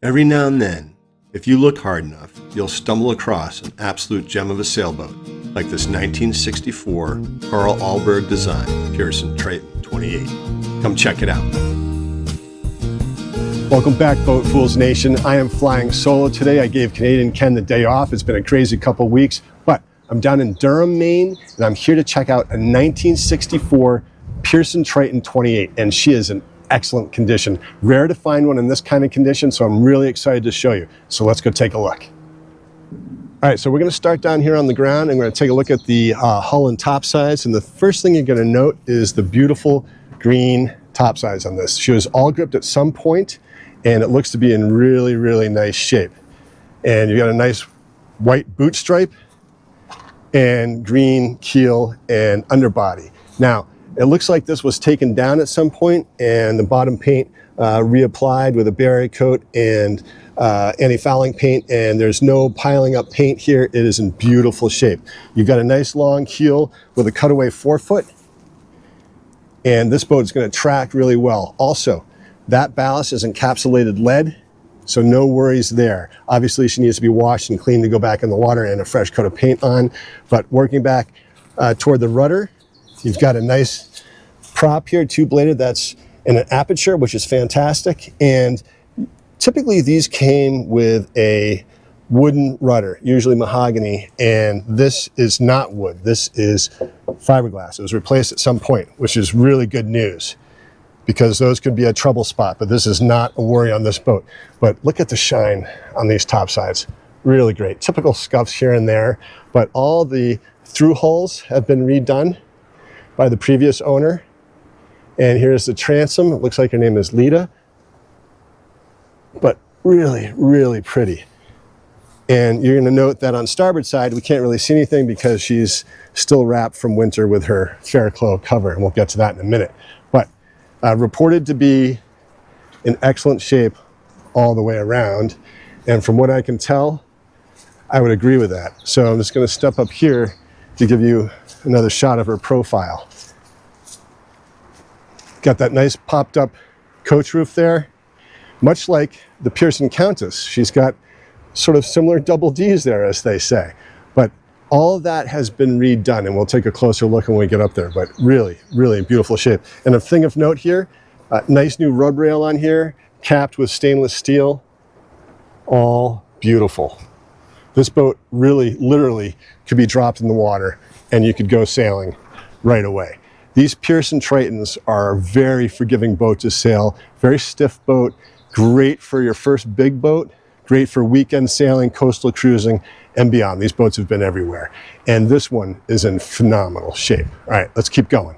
Every now and then, if you look hard enough, you'll stumble across an absolute gem of a sailboat, like this 1964 Carl Ahlberg design Pearson Triton 28. Come check it out. Welcome back, Boat Fools Nation. I am flying solo today. I gave Canadian Ken the day off. It's been a crazy couple weeks, but I'm down in Durham, Maine, and I'm here to check out a 1964 Pearson Triton 28, and she is in excellent condition. Rare to find one in this kind of condition, so I'm really excited to show you. So let's go take a look. All right, so we're going to start down here on the ground and we're going to take a look at the hull and topsides. And the first thing you're going to note is the beautiful green topsides on this. She was all gripped at some point, and it looks to be in really, really nice shape. And you've got a nice white boot stripe and green keel and underbody. Now, it looks like this was taken down at some point and the bottom paint reapplied with a barrier coat and anti-fouling paint, and there's no piling up paint here. It is in beautiful shape. You've got a nice long keel with a cutaway forefoot, and this boat is going to track really well. Also, that ballast is encapsulated lead, so no worries there. Obviously, she needs to be washed and cleaned to go back in the water and a fresh coat of paint on, but working back toward the rudder, you've got a nice prop here, two-bladed, that's in an aperture, which is fantastic. And typically these came with a wooden rudder, usually mahogany, and this is not wood. This is fiberglass. It was replaced at some point, which is really good news because those could be a trouble spot, but this is not a worry on this boat. But look at the shine on these top sides. Really great. Typical scuffs here and there, but all the through holes have been redone by the previous owner. And here's the transom. It looks like her name is Lita, but really, really pretty. And you're gonna note that on starboard side, we can't really see anything because she's still wrapped from winter with her Fairclough cover, and we'll get to that in a minute. But reported to be in excellent shape all the way around. And from what I can tell, I would agree with that. So I'm just gonna step up here to give you another shot of her profile. Got that nice popped up coach roof there. Much like the Pearson Countess, she's got sort of similar double Ds there, as they say. But all of that has been redone, and we'll take a closer look when we get up there, but really, really in beautiful shape. And a thing of note here, nice new rub rail on here, capped with stainless steel, all beautiful. This boat really, literally could be dropped in the water and you could go sailing right away. These Pearson Tritons are a very forgiving boat to sail, very stiff boat, great for your first big boat, great for weekend sailing, coastal cruising, and beyond. These boats have been everywhere. And this one is in phenomenal shape. All right, let's keep going.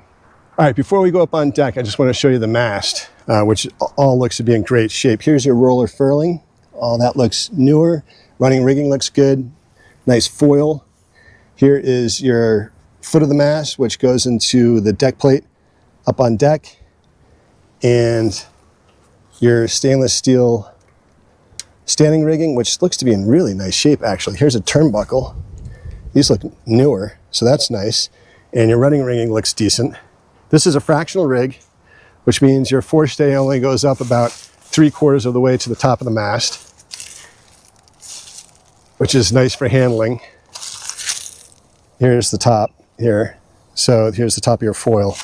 All right, before we go up on deck, I just want to show you the mast, which all looks to be in great shape. Here's your roller furling. All that looks newer. Running rigging looks good. Nice foil. Here is your foot of the mast, which goes into the deck plate up on deck. And your stainless steel standing rigging, which looks to be in really nice shape, actually. Here's a turnbuckle. These look newer, so that's nice. And your running rigging looks decent. This is a fractional rig, which means your forestay only goes up about 3/4 of the way to the top of the mast, which is nice for handling. Here's the top here. So here's the top of your foil.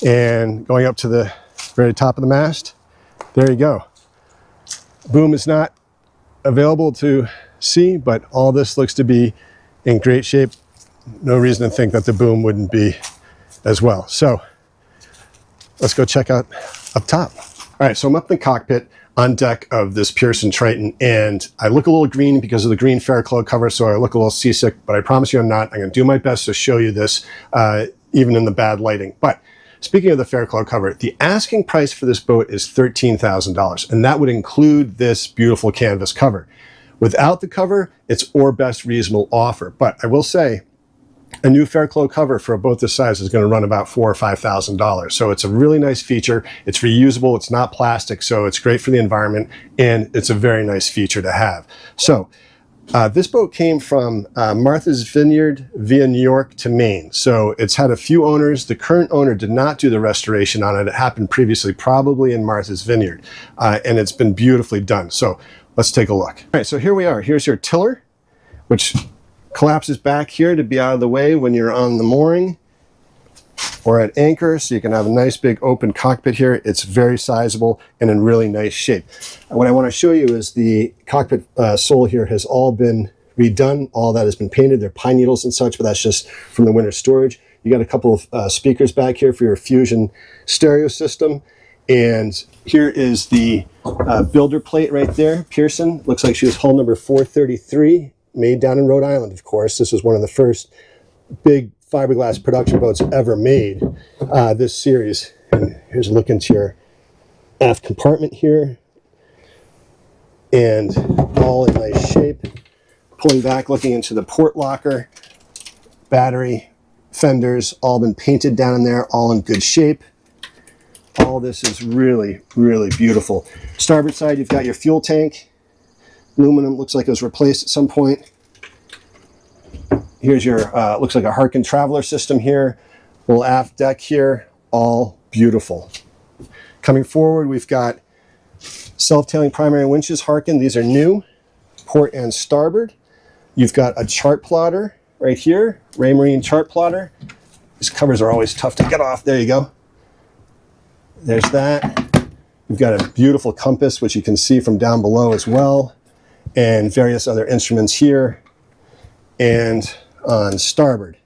And going up to the very top of the mast, there you go. Boom is not available to see, but all this looks to be in great shape. No reason to think that the boom wouldn't be as well. So let's go check out up top. All right, so I'm up in the cockpit on deck of this Pearson Triton, and I look a little green because of the green Fairclough cover, so I look a little seasick, but I promise you I'm not. I'm gonna do my best to show you this, even in the bad lighting. But speaking of the Fairclough cover, the asking price for this boat is $13,000, and that would include this beautiful canvas cover. Without the cover, it's our best reasonable offer. But I will say, a new Fairclough cover for a boat this size is going to run about $4,000 or $5,000. So it's a really nice feature. It's reusable. It's not plastic, so it's great for the environment, and it's a very nice feature to have. So this boat came from Martha's Vineyard via New York to Maine. So it's had a few owners. The current owner did not do the restoration on it. It happened previously, probably in Martha's Vineyard, and it's been beautifully done. So let's take a look. All right, so here we are. Here's your tiller, which collapses back here to be out of the way when you're on the mooring or at anchor, so you can have a nice big open cockpit here. It's very sizable and in really nice shape. What I want to show you is the cockpit sole here has all been redone. All that has been painted. They're pine needles and such, but that's just from the winter storage. You got a couple of speakers back here for your Fusion stereo system. And here is the builder plate right there. Pearson, looks like she was hull number 433, made down in Rhode Island, of course. This was one of the first big fiberglass production boats ever made, this series. And here's a look into your aft compartment here. And all in nice shape. Pulling back, looking into the port locker, battery, fenders, all been painted down in there, all in good shape. All this is really, really beautiful. Starboard side, you've got your fuel tank. Aluminum, looks like it was replaced at some point. Here's your, looks like a Harkin Traveler system here. Little aft deck here, all beautiful. Coming forward, we've got self-tailing primary winches, Harkin. These are new, port and starboard. You've got a chart plotter right here, Raymarine chart plotter. These covers are always tough to get off. There you go. There's that. You've got a beautiful compass, which you can see from down below as well, and various other instruments here and on starboard.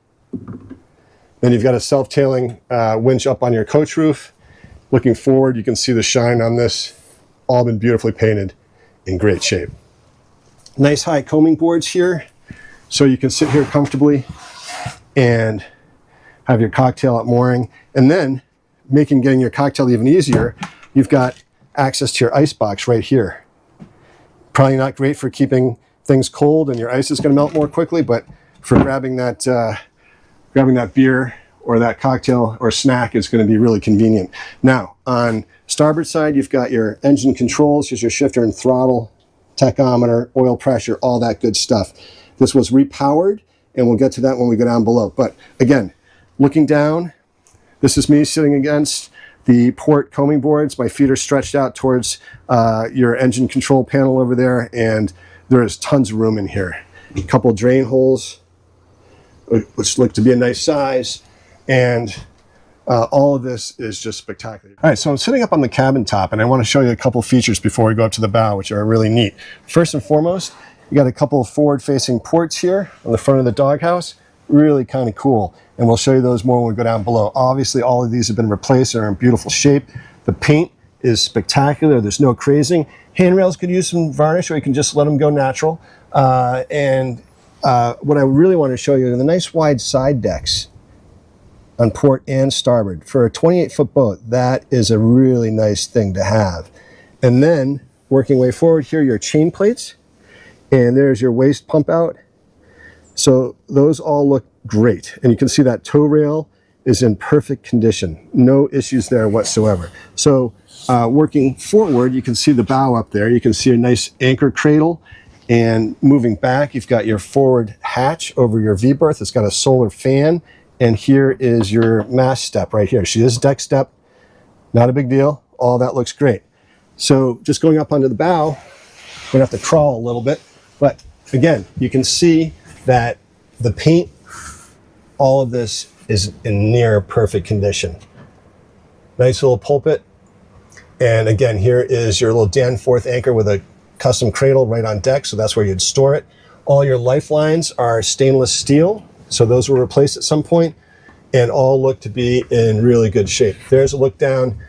Then you've got a self-tailing winch up on your coach roof. Looking forward, you can see the shine on this. All been beautifully painted, in great shape. Nice high coaming boards here, so you can sit here comfortably and have your cocktail at mooring. And then, making getting your cocktail even easier, you've got access to your ice box right here. Probably not great for keeping things cold and your ice is going to melt more quickly, but for grabbing that beer or that cocktail or snack is going to be really convenient. Now, on starboard side, you've got your engine controls, here's your shifter and throttle, tachometer, oil pressure, all that good stuff. This was repowered, and we'll get to that when we go down below. But again, looking down, this is me sitting against the port coaming boards. My feet are stretched out towards your engine control panel over there, and there is tons of room in here. A couple drain holes, which look to be a nice size, and all of this is just spectacular. All right, so I'm sitting up on the cabin top, and I want to show you a couple features before we go up to the bow, which are really neat. First and foremost, you got a couple of forward-facing ports here on the front of the doghouse. Really kind of cool, and we'll show you those more when we go down below. Obviously, all of these have been replaced and are in beautiful shape. The paint is spectacular. There's no crazing. Handrails could use some varnish, or you can just let them go natural. What I really want to show you are the nice wide side decks on port and starboard. For a 28-foot boat, that is a really nice thing to have. And then, working way forward here, your chain plates, and there's your waste pump out. So those all look great. And you can see that tow rail is in perfect condition. No issues there whatsoever. So working forward, you can see the bow up there. You can see a nice anchor cradle. And moving back, you've got your forward hatch over your V-berth. It's got a solar fan. And here is your mast step right here. She is deck step. Not a big deal. All that looks great. So just going up onto the bow, we're going to have to crawl a little bit. But again, you can see that the paint, all of this is in near perfect condition. Nice little pulpit. And again, here is your little Danforth anchor with a custom cradle right on deck, so that's where you'd store it. All your lifelines are stainless steel, so those were replaced at some point, and all look to be in really good shape. There's a look down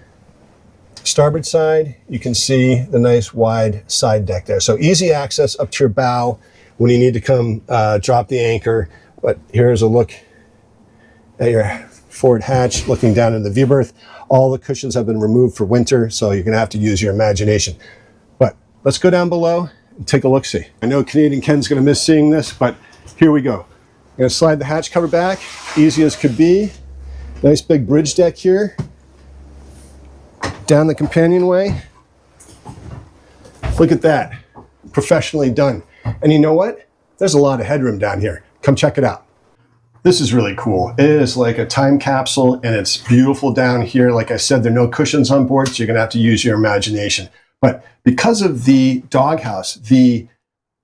starboard side. You can see the nice wide side deck there. So easy access up to your bow when you need to come drop the anchor. But here's a look at your forward hatch, looking down in the V-berth. All the cushions have been removed for winter, so you're gonna have to use your imagination. But let's go down below and take a look-see. I know Canadian Ken's gonna miss seeing this, but here we go. I'm gonna slide the hatch cover back, easy as could be. Nice big bridge deck here. Down the companionway. Look at that, professionally done. And you know what? There's a lot of headroom down here. Come check it out. This is really cool. It is like a time capsule, and it's beautiful down here. Like I said, there are no cushions on board, so you're gonna have to use your imagination. But because of the doghouse, the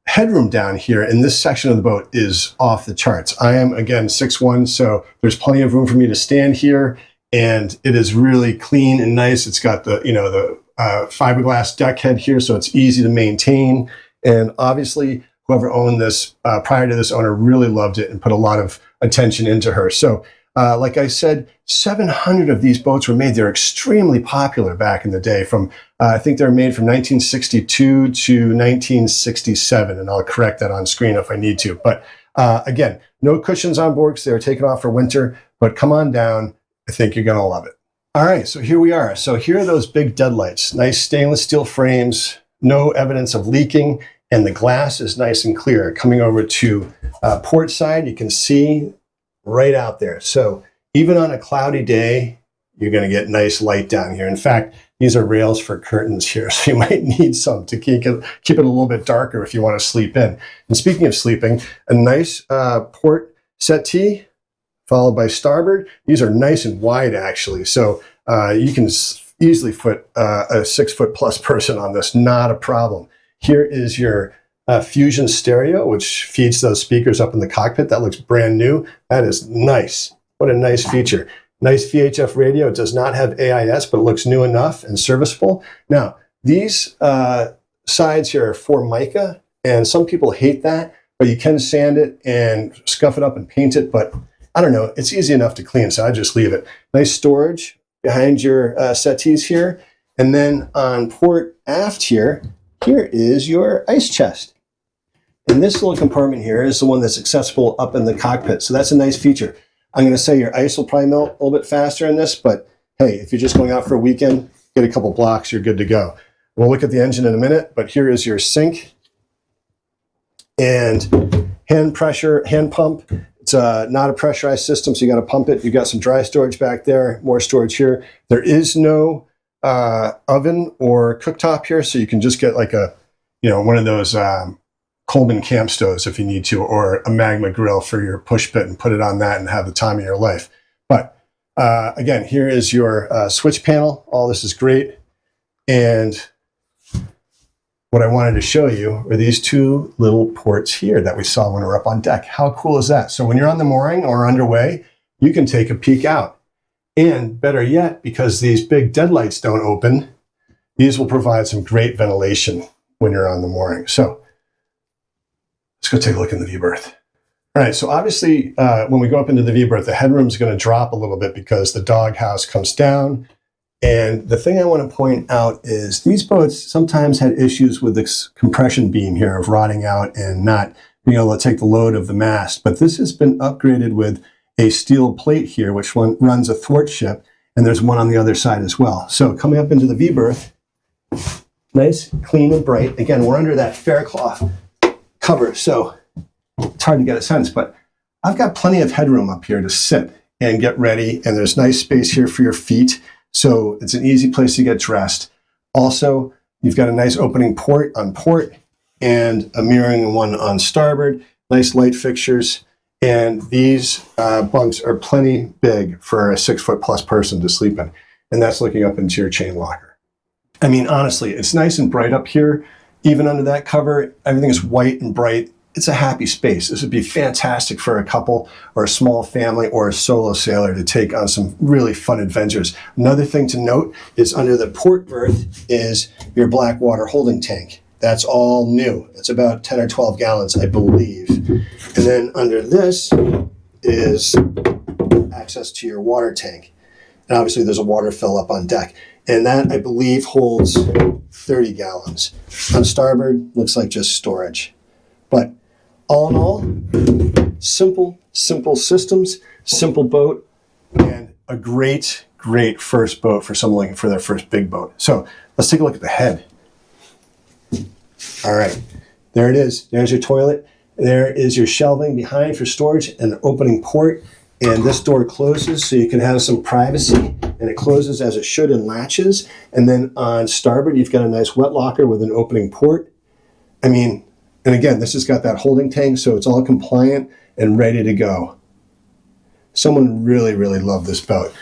headroom down here in this section of the boat is off the charts. I am, again, 6'1", so there's plenty of room for me to stand here, and it is really clean and nice. It's got the, the fiberglass deck head here, so it's easy to maintain. And obviously, whoever owned this prior to this owner really loved it and put a lot of attention into her. So like I said, 700 of these boats were made. They're extremely popular back in the day. From I think they were made from 1962 to 1967, and I'll correct that on screen if I need to. But again, no cushions on board because they were taken off for winter, but come on down. I think you're going to love it. All right, so here we are. So here are those big deadlights, nice stainless steel frames, no evidence of leaking, and the glass is nice and clear. Coming over to port side, you can see right out there. So even on a cloudy day, you're going to get nice light down here. In fact, these are rails for curtains here, so you might need some to keep it a little bit darker if you want to sleep in. And speaking of sleeping, a nice port settee followed by starboard. These are nice and wide, actually, so you can easily fit a 6-foot plus person on this, not a problem. Here is your Fusion stereo, which feeds those speakers up in the cockpit. That looks brand new. That is nice. What a nice feature. Nice VHF radio. It does not have AIS, but it looks new enough and serviceable. Now, these sides here are Formica, and some people hate that, but you can sand it and scuff it up and paint it, but I don't know. It's easy enough to clean, so I just leave it. Nice storage behind your settees here. And then on port aft here is your ice chest. And this little compartment here is the one that's accessible up in the cockpit. So that's a nice feature. I'm going to say your ice will probably melt a little bit faster in this, but hey, if you're just going out for a weekend, get a couple blocks, you're good to go. We'll look at the engine in a minute, but here is your sink and hand pump. It's not a pressurized system, so you got to pump it. You got some dry storage back there, more storage here. There is no oven or cooktop here, so you can just get like a, one of those Coleman camp stoves if you need to, or a magma grill for your push pit and put it on that and have the time of your life. But again, here is your switch panel. All this is great. And what I wanted to show you are these two little ports here that we saw when we were up on deck. How cool is that? So when you're on the mooring or underway, you can take a peek out. And better yet, because these big deadlights don't open, these will provide some great ventilation when you're on the mooring. So let's go take a look in the V-berth. All right, so obviously when we go up into the V-berth, the headroom is going to drop a little bit because the doghouse comes down. And the thing I want to point out is these boats sometimes had issues with this compression beam here of rotting out and not being able to take the load of the mast. But this has been upgraded with a steel plate here, which runs a thwart ship, and there's one on the other side as well. So coming up into the V-berth, nice, clean, and bright. Again, we're under that fair cloth cover, so it's hard to get a sense, but I've got plenty of headroom up here to sit and get ready, and there's nice space here for your feet. So it's an easy place to get dressed. Also, you've got a nice opening port on port and a mirroring one on starboard, nice light fixtures. And these bunks are plenty big for a 6-foot plus person to sleep in. And that's looking up into your chain locker. I mean, honestly, it's nice and bright up here. Even under that cover, everything is white and bright. It's a happy space. This would be fantastic for a couple or a small family or a solo sailor to take on some really fun adventures. Another thing to note is under the port berth is your Blackwater holding tank. That's all new. It's about 10 or 12 gallons, I believe. And then under this is access to your water tank. And obviously there's a water fill up on deck. And that, I believe, holds 30 gallons. On starboard, looks like just storage. But all in all, simple systems, simple boat, and a great first boat for someone looking for their first big boat. So let's take a look at the head. All right, there it is. There's your toilet. There is your shelving behind for storage and an opening port. And this door closes so you can have some privacy, and it closes as it should and latches. And then on starboard, you've got a nice wet locker with an opening port. I mean, and again, this has got that holding tank, so it's all compliant and ready to go. Someone really loved this boat.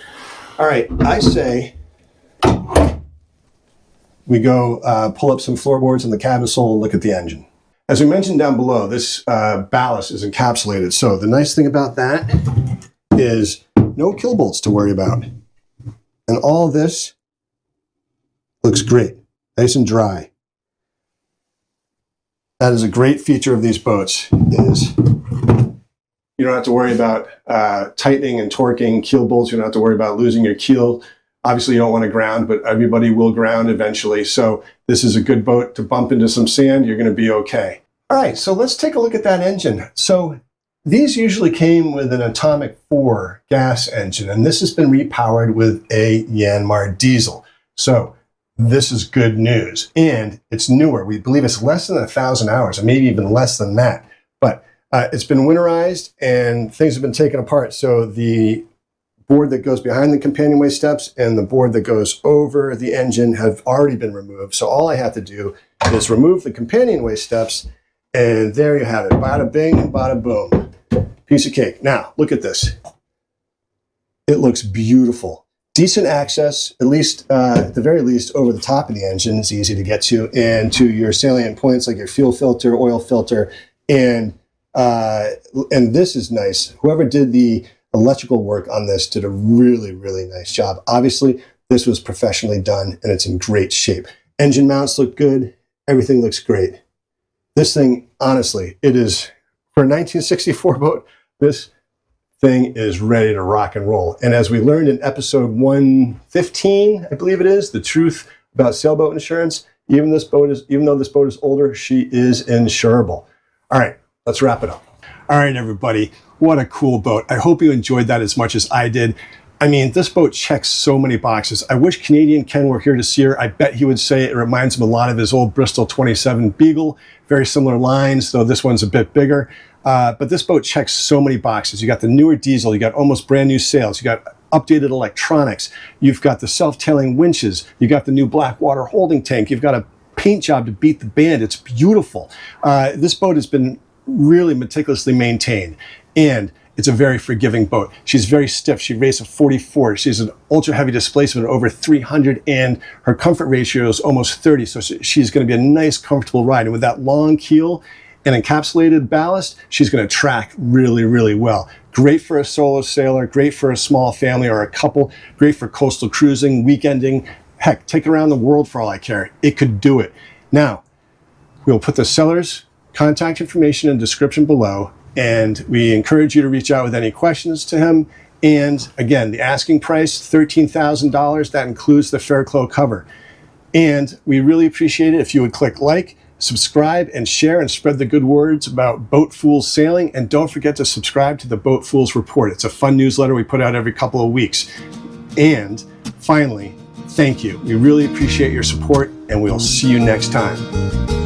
All right, I say we go pull up some floorboards in the cabin and look at the engine. As we mentioned down below, this ballast is encapsulated. So the nice thing about that is no kill bolts to worry about. And all this looks great, nice and dry. That is a great feature of these boats, is you don't have to worry about tightening and torquing keel bolts. You don't have to worry about losing your keel. Obviously, you don't want to ground, but everybody will ground eventually. So this is a good boat to bump into some sand. You're going to be okay. All right, so let's take a look at that engine. So these usually came with an Atomic 4 gas engine, and this has been repowered with a Yanmar diesel. So this is good news, and it's newer. We believe it's less than 1,000 hours, or maybe even less than that. But it's been winterized, and things have been taken apart. So the board that goes behind the companionway steps and the board that goes over the engine have already been removed. So all I have to do is remove the companionway steps, and there you have it. Bada bing, bada boom. Piece of cake. Now, look at this. It looks beautiful. Decent access, at least, at the very least, over the top of the engine. It's easy to get to, and to your salient points like your fuel filter, oil filter, and this is nice. Whoever did the electrical work on this did a really, really nice job. Obviously, this was professionally done, and it's in great shape. Engine mounts look good. Everything looks great. This thing, honestly, it is, for a 1964 boat, this thing is ready to rock and roll. And as we learned in episode 115, I believe it is, The Truth About Sailboat Insurance, even though this boat is older, she is insurable. All right, let's wrap it up. All right, everybody, what a cool boat. I hope you enjoyed that as much as I did. I mean, this boat checks so many boxes. I wish Canadian Ken were here to see her. I bet he would say it reminds him a lot of his old Bristol 27 Beagle. Very similar lines, though this one's a bit bigger. But this boat checks so many boxes. You got the newer diesel, you got almost brand new sails, you got updated electronics, you've got the self-tailing winches, you got the new Blackwater holding tank, you've got a paint job to beat the band. It's beautiful. This boat has been really meticulously maintained, and it's a very forgiving boat. She's very stiff. She races a 44. She's an ultra heavy displacement of over 300, and her comfort ratio is almost 30. So she's going to be a nice, comfortable ride. And with that long keel and encapsulated ballast, she's going to track really, really well. Great for a solo sailor, great for a small family or a couple, great for coastal cruising, weekending. Heck, take it around the world for all I care. It could do it. Now, we'll put the seller's contact information in the description below, and we encourage you to reach out with any questions to him. And again, the asking price, $13,000. That includes the Fairclough cover. And we really appreciate it if you would click like, subscribe, and share, and spread the good words about Boat Fools Sailing. And don't forget to subscribe to the Boat Fools Report. It's a fun newsletter we put out every couple of weeks. And finally, thank you. We really appreciate your support, and we'll see you next time.